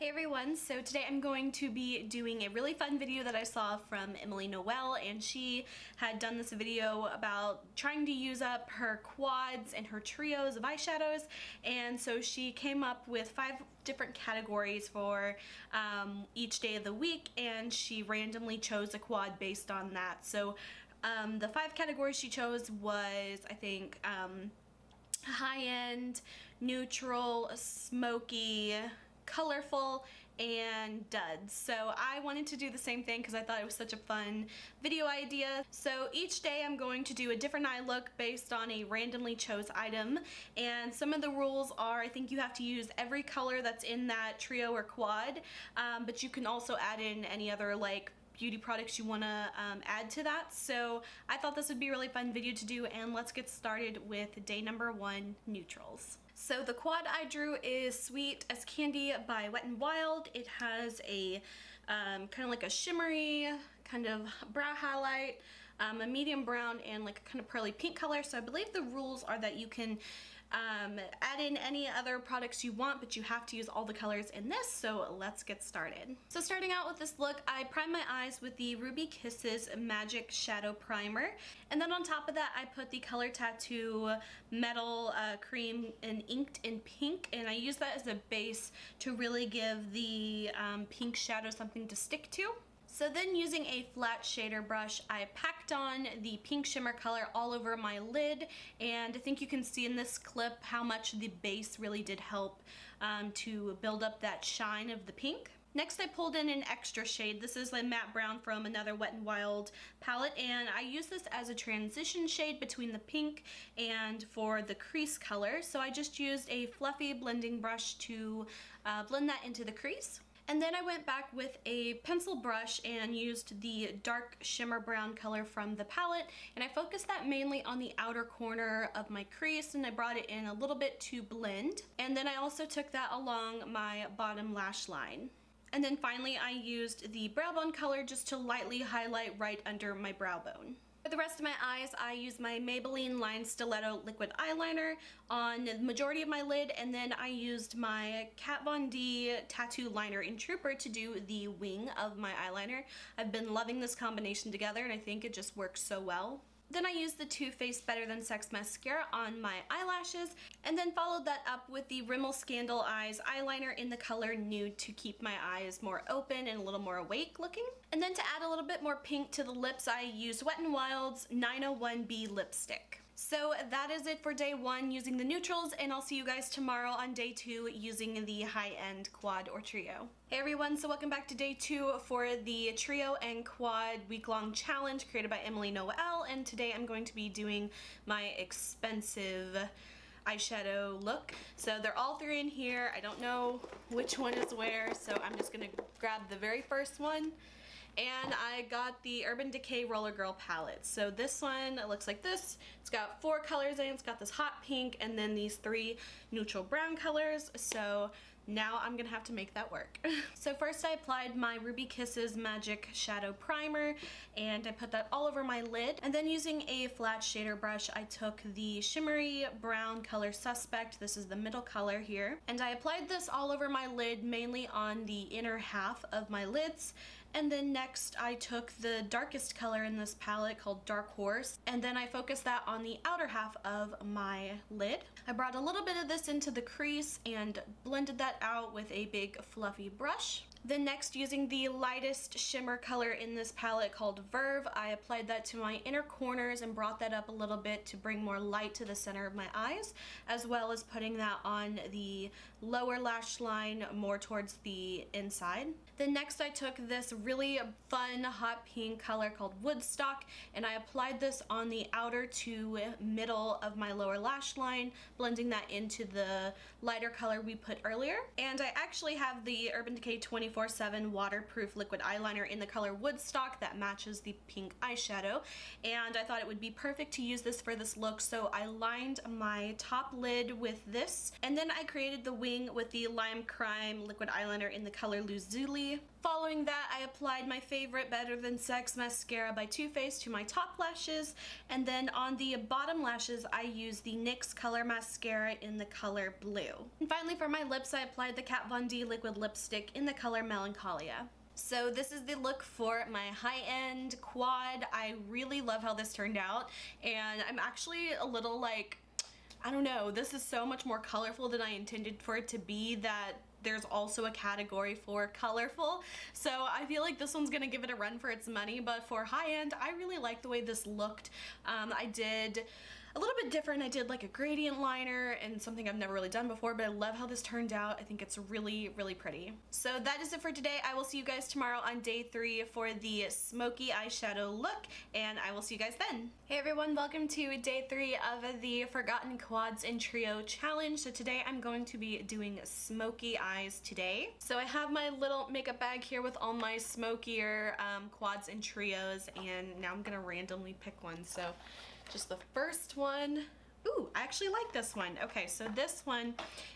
Hey everyone, so today I'm going to be doing a really fun video that I saw from Emily Noel, and she had done this video about trying to use up her quads and her trios of eyeshadows, and so she came up with 5 different categories for each day of the week, and she randomly chose a quad based on that. So the 5 categories she chose was, I think, high-end, neutral, smoky, colorful, and duds. So I wanted to do the same thing because I thought it was such a fun video idea. So each day I'm going to do a different eye look based on a randomly chose item, and some of the rules are I think you have to use every color that's in that trio or quad, but you can also add in any other like beauty products you want to add to that. So I thought this would be a really fun video to do, and let's get started with day number 1, neutrals. So the quad I drew is Sweet as Candy by Wet n Wild. It has a kind of like a shimmery kind of brow highlight, a medium brown, and like a kind of pearly pink color. So I believe the rules are that you can add in any other products you want, but you have to use all the colors in this. So let's get started. So starting out with this look, I primed my eyes with the Ruby Kisses Magic Shadow Primer, and then on top of that I put the Color Tattoo Metal Cream and inked in pink, and I use that as a base to really give the pink shadow something to stick to. So then, using a flat shader brush, I packed on the pink shimmer color all over my lid, and I think you can see in this clip how much the base really did help to build up that shine of the pink. Next, I pulled in an extra shade. This is a matte brown from another Wet n Wild palette, and I use this as a transition shade between the pink and for the crease color. So I just used a fluffy blending brush to blend that into the crease. And then I went back with a pencil brush and used the dark shimmer brown color from the palette, and I focused that mainly on the outer corner of my crease, and I brought it in a little bit to blend. And then I also took that along my bottom lash line. And then finally I used the brow bone color just to lightly highlight right under my brow bone. For the rest of my eyes, I used my Maybelline Line Styletto liquid eyeliner on the majority of my lid, and then I used my Kat Von D tattoo liner in Trooper to do the wing of my eyeliner. I've been loving this combination together, and I think it just works so well. Then I used the Too Faced Better Than Sex mascara on my eyelashes, and then followed that up with the Rimmel Scandal Eyes eyeliner in the color Nude to keep my eyes more open and a little more awake looking. And then to add a little bit more pink to the lips, I used Wet n Wild's 901B lipstick. So that is it for day 1 using the neutrals, and I'll see you guys tomorrow on day 2 using the high-end quad or trio. Hey everyone, so welcome back to day 2 for the trio and quad week-long challenge created by Emily Noel, and today I'm going to be doing my expensive eyeshadow look. So they're all 3 in here. I don't know which one is where, so I'm just gonna grab the very first one. And I got the Urban Decay Roller Girl palette. So this one, it looks like this. It's got 4 colors in it. It's got this hot pink and then these 3 neutral brown colors. So now I'm gonna have to make that work. So first I applied my Ruby Kisses Magic Shadow Primer, and I put that all over my lid. And then using a flat shader brush, I took the shimmery brown color Suspect. This is the middle color here. And I applied this all over my lid, mainly on the inner half of my lids. And then next I took the darkest color in this palette called Dark Horse, and then I focused that on the outer half of my lid. I brought a little bit of this into the crease and blended that out with a big fluffy brush. Then next, using the lightest shimmer color in this palette called Verve, I applied that to my inner corners and brought that up a little bit to bring more light to the center of my eyes, as well as putting that on the lower lash line more towards the inside. Then next I took this really fun hot pink color called Woodstock, and I applied this on the outer to middle of my lower lash line, blending that into the lighter color we put earlier. And I actually have the Urban Decay 24/7 waterproof liquid eyeliner in the color Woodstock that matches the pink eyeshadow, and I thought it would be perfect to use this for this look, so I lined my top lid with this, and then I created the wing with the Lime Crime liquid eyeliner in the color Lazuli. Following that, I applied my favorite Better Than Sex mascara by Too Faced to my top lashes, and then on the bottom lashes I used the NYX color mascara in the color Blue. blue. And finally for my lips, I applied the Kat Von D liquid lipstick in the color Melancholia. So this is the look for my high-end quad. I really love how this turned out, and I'm actually a little like, I don't know, this is so much more colorful than I intended for it to be, that there's also a category for colorful. So I feel like this one's gonna give it a run for its money, but for high-end, I really like the way this looked. I did a little bit different. I did like a gradient liner and something I've never really done before, but I love how this turned out. I think it's really, really pretty. So that is it for today. I will see you guys tomorrow on day 3 for the smoky eyeshadow look, and I will see you guys then. Hey everyone, welcome to day 3 of the Forgotten Quads and Trio challenge. So today I'm going to be doing smoky eyes today. So I have my little makeup bag here with all my smokier quads and trios, and now I'm gonna randomly pick one. So just the first one. Ooh, I actually like this one. Okay, so this one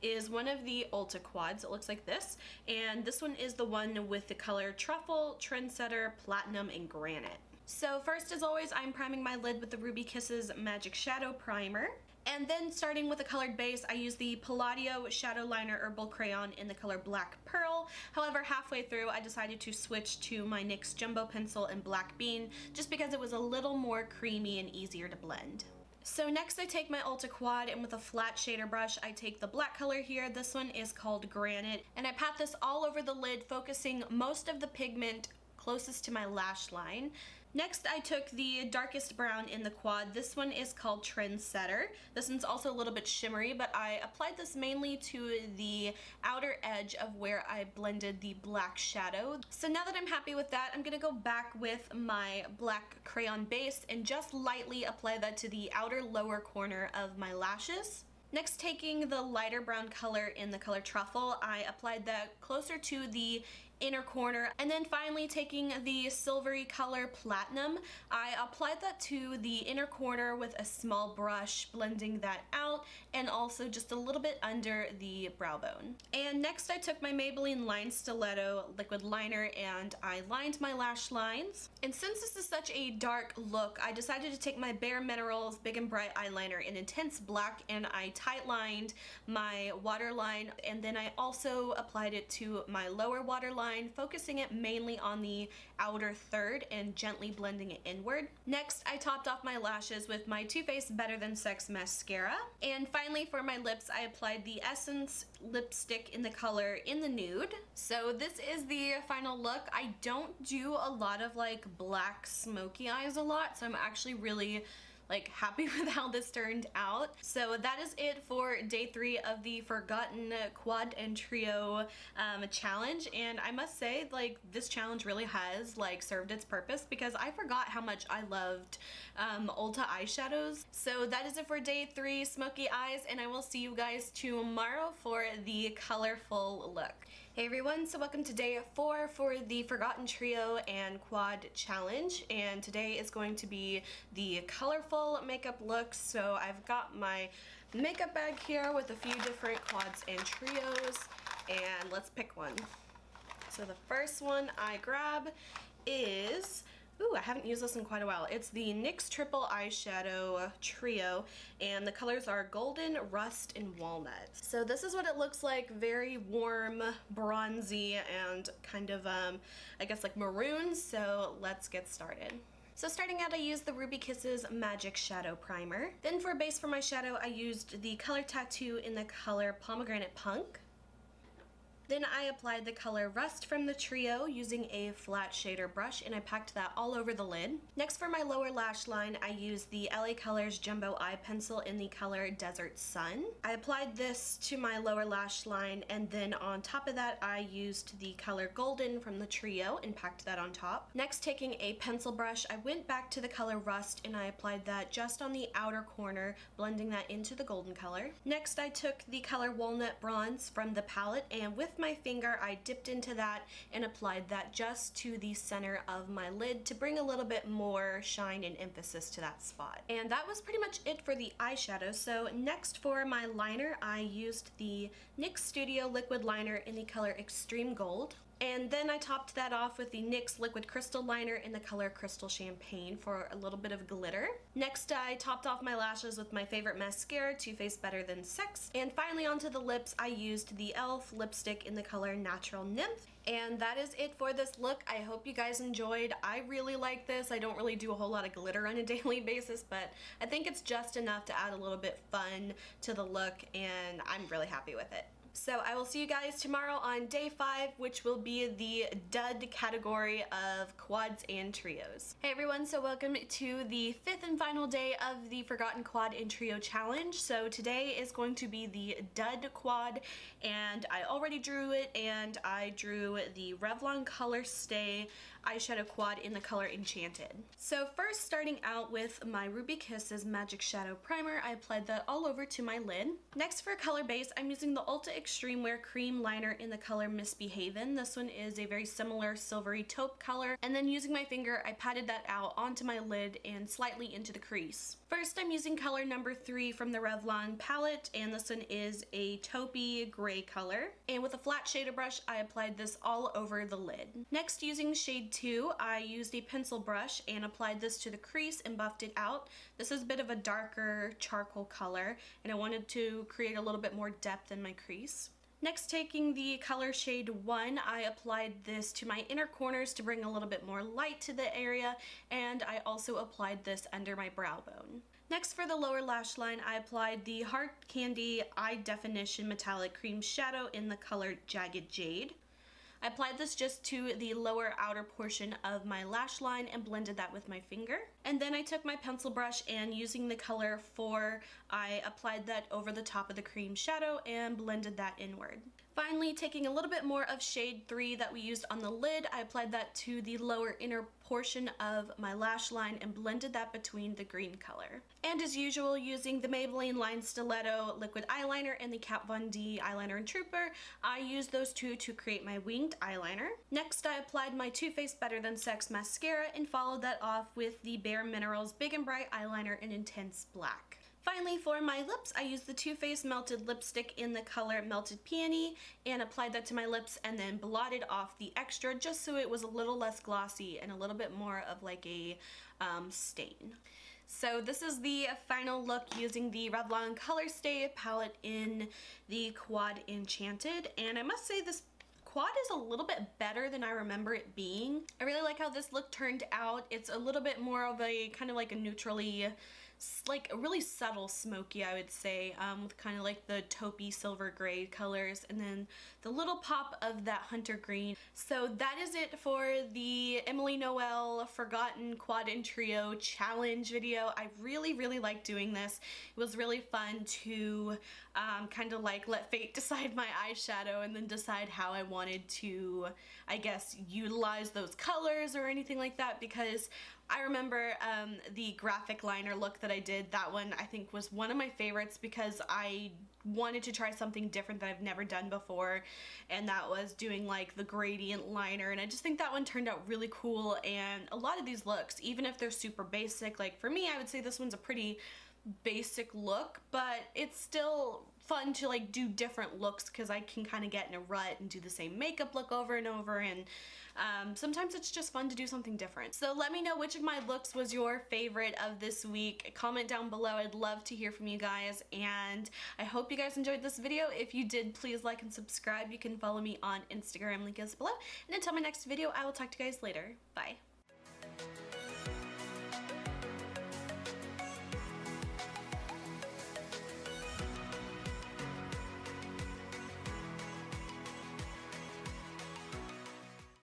is one of the Ulta quads. It looks like this. And this one is the one with the color Truffle, Trendsetter, Platinum, and Granite. So first, as always, I'm priming my lid with the Ruby Kisses Magic Shadow Primer. And then starting with a colored base, I use the Palladio Shadow Liner Herbal Crayon in the color Black Pearl. However, halfway through, I decided to switch to my NYX Jumbo Pencil in Black Bean, just because it was a little more creamy and easier to blend. So next I take my Ulta quad, and with a flat shader brush, I take the black color here. This one is called Granite, and I pat this all over the lid, focusing most of the pigment closest to my lash line. Next, I took the darkest brown in the quad. This one is called Trendsetter. This one's also a little bit shimmery, but I applied this mainly to the outer edge of where I blended the black shadow. So now that I'm happy with that, I'm gonna go back with my black crayon base and just lightly apply that to the outer lower corner of my lashes. Next, taking the lighter brown color in the color Truffle, I applied that closer to the inner corner, and then finally taking the silvery color Platinum, I applied that to the inner corner with a small brush, blending that out, and also just a little bit under the brow bone. And next I took my Maybelline Line Stiletto liquid liner and I lined my lash lines. And since this is such a dark look, I decided to take my Bare Minerals Big and Bright eyeliner in Intense Black, and I tight lined my waterline, and then I also applied it to my lower waterline, focusing it mainly on the outer third and gently blending it inward. Next, I topped off my lashes with my Too Faced Better Than Sex mascara. And finally, for my lips, I applied the Essence lipstick in the color In the Nude. So this is the final look. I don't do a lot of like black smoky eyes a lot, so I'm actually really like happy with how this turned out. So that is it for day 3 of the Forgotten Quad and Trio challenge, and I must say, like, this challenge really has like served its purpose, because I forgot how much I loved Ulta eyeshadows. So that is it for day 3 smoky eyes, and I will see you guys tomorrow for the colorful look. Hey everyone, so welcome to day 4 for the Forgotten Trio and Quad challenge, and today is going to be the colorful makeup look. So I've got my makeup bag here with a few different quads and trios, and let's pick one. So the first one I grab is, ooh, I haven't used this in quite a while. It's the NYX Triple Eyeshadow Trio, and the colors are Golden, Rust, and Walnut. So this is what it looks like, very warm, bronzy, and kind of, I guess like maroon, so let's get started. So starting out, I used the Ruby Kisses Magic Shadow Primer. Then for a base for my shadow, I used the color Tattoo in the color Pomegranate Punk. Then I applied the color Rust from the trio using a flat shader brush, and I packed that all over the lid. Next, for my lower lash line, I used the LA Colors Jumbo Eye Pencil in the color Desert Sun. I applied this to my lower lash line, and then on top of that, I used the color Golden from the trio and packed that on top. Next, taking a pencil brush, I went back to the color Rust and I applied that just on the outer corner, blending that into the golden color. Next, I took the color Walnut Bronze from the palette, and with my finger I dipped into that and applied that just to the center of my lid to bring a little bit more shine and emphasis to that spot. And that was pretty much it for the eyeshadow. So next, for my liner, I used the NYX Studio liquid liner in the color Extreme Gold. And then I topped that off with the NYX Liquid Crystal Liner in the color Crystal Champagne for a little bit of glitter. Next, I topped off my lashes with my favorite mascara, Too Faced Better Than Sex. And finally onto the lips, I used the e.l.f. lipstick in the color Natural Nymph. And that is it for this look. I hope you guys enjoyed. I really like this. I don't really do a whole lot of glitter on a daily basis, but I think it's just enough to add a little bit fun to the look, and I'm really happy with it. So I will see you guys tomorrow on day 5, which will be the dud category of quads and trios. Hey everyone, so welcome to the 5th and final day of the Forgotten Quad and Trio Challenge. So today is going to be the dud quad, and I already drew it, and I drew the Revlon Color Stay eyeshadow quad in the color Enchanted. So first, starting out with my Ruby Kisses Magic Shadow Primer, I applied that all over to my lid. Next, for color base, I'm using the Ulta Extreme Wear Cream Liner in the color Misbehavin'. This one is a very similar silvery taupe color, and then using my finger, I patted that out onto my lid and slightly into the crease. First, I'm using color number 3 from the Revlon palette, and this one is a taupey gray color. And with a flat shader brush, I applied this all over the lid. Next, using shade 2, I used a pencil brush and applied this to the crease and buffed it out. This is a bit of a darker charcoal color, and I wanted to create a little bit more depth in my crease. Next, taking the color shade 1, I applied this to my inner corners to bring a little bit more light to the area, and I also applied this under my brow bone. Next, for the lower lash line, I applied the Hard Candy Eye Definition Metallic Cream Shadow in the color Jagged Jade. I applied this just to the lower outer portion of my lash line and blended that with my finger. And then I took my pencil brush and, using the color 4, I applied that over the top of the cream shadow and blended that inward. Finally, taking a little bit more of shade 3 that we used on the lid, I applied that to the lower inner portion of my lash line and blended that between the green color. And as usual, using the Maybelline Line Styletto liquid eyeliner and the Kat Von D eyeliner and Trooper, I used those two to create my winged eyeliner. Next, I applied my Too Faced Better Than Sex mascara and followed that off with the Bare Minerals Big and Bright eyeliner in Intense Black. Finally, for my lips, I used the Too Faced Melted Lipstick in the color Melted Peony and applied that to my lips and then blotted off the extra just so it was a little less glossy and a little bit more of like a stain. So this is the final look using the Revlon Color Stay palette in the Quad Enchanted, and I must say this quad is a little bit better than I remember it being. I really like how this look turned out. It's a little bit more of a kind of like a neutrally, like a really subtle smoky, I would say, with kind of like the taupey silver gray colors and then the little pop of that hunter green. So that is it for the Emily Noel Forgotten Quad and Trio Challenge video. I really liked doing this. It was really fun to kind of like let fate decide my eyeshadow and then decide how I wanted to, I guess, utilize those colors or anything like that, because I remember the graphic liner look that I did. That one I think was one of my favorites because I wanted to try something different that I've never done before, and that was doing like the gradient liner, and I just think that one turned out really cool. And a lot of these looks, even if they're super basic, like for me I would say this one's a pretty basic look, but it's still fun to like do different looks because I can kind of get in a rut and do the same makeup look over and over, and sometimes it's just fun to do something different. So let me know which of my looks was your favorite of this week. Comment down below. I'd love to hear from you guys, and I hope you guys enjoyed this video. If you did, please like and subscribe. You can follow me on Instagram, link is below, and until my next video, I will talk to you guys later. Bye.